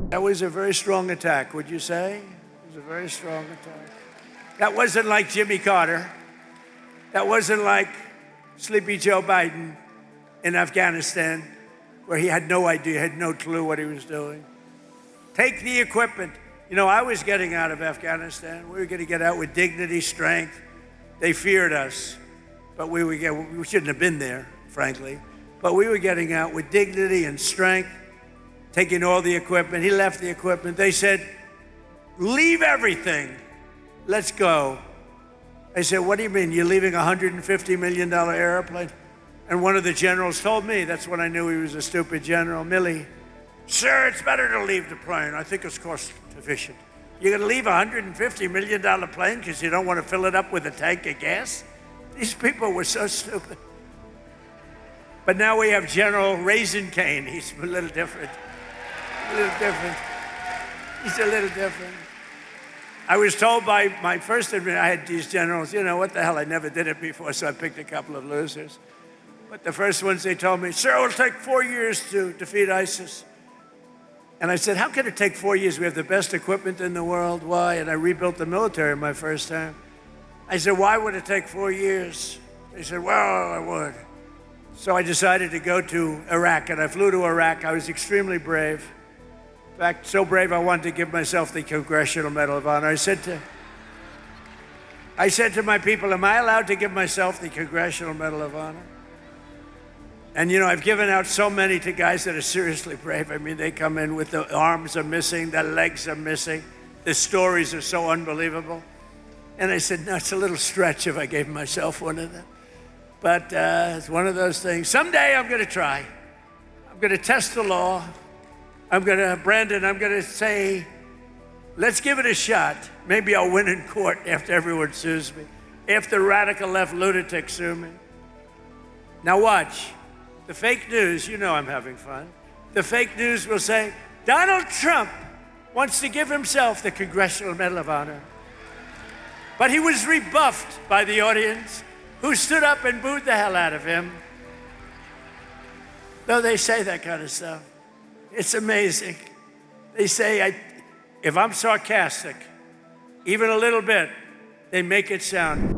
That was a very strong attack, would you say? It was a very strong attack. That wasn't like Jimmy Carter. That wasn't like Sleepy Joe Biden in Afghanistan, where he had no idea, had no clue what he was doing. Take the equipment. You know, I was getting out of Afghanistan. We were going to get out with dignity, strength. They feared us, but we shouldn't have been there, frankly. But we were getting out with dignity and strength, taking all the equipment. He left the equipment. They said, leave everything. Let's go. I said, what do you mean? You're leaving a $150 million airplane? And one of the generals told me, that's when I knew he was a stupid general, Milley. Sir, it's better to leave the plane. I think it's cost efficient. You're going to leave a $150 million plane because you don't want to fill it up with a tank of gas? These people were so stupid. But now we have General Raisin Cane. He's a little different. A little different. He's a little different. I was told by my first admin, I had these generals, you know, what the hell, I never did it before, so I picked a couple of losers. But the first ones, they told me, sir, it'll take 4 years to defeat ISIS. And I said, how can it take 4 years? We have the best equipment in the world. Why? And I rebuilt the military my first time. I said, why would it take 4 years? They said, well, I would. So I decided to go to Iraq, and I flew to Iraq. I was extremely brave. In fact, so brave I wanted to give myself the Congressional Medal of Honor. I said to my people, am I allowed to give myself the Congressional Medal of Honor? And you know, I've given out so many to guys that are seriously brave. I mean, they come in with the arms are missing, the legs are missing. The stories are so unbelievable. And I said, no, it's a little stretch if I gave myself one of them. But it's one of those things. Someday I'm going to try. I'm going to test the law. Brandon, I'm going to say, let's give it a shot. Maybe I'll win in court after everyone sues me, after radical left lunatics sue me. Now watch. The fake news, you know I'm having fun. The fake news will say, Donald Trump wants to give himself the Congressional Medal of Honor. But he was rebuffed by the audience, who stood up and booed the hell out of him. Though they say that kind of stuff. It's amazing. They say, if I'm sarcastic, even a little bit, they make it sound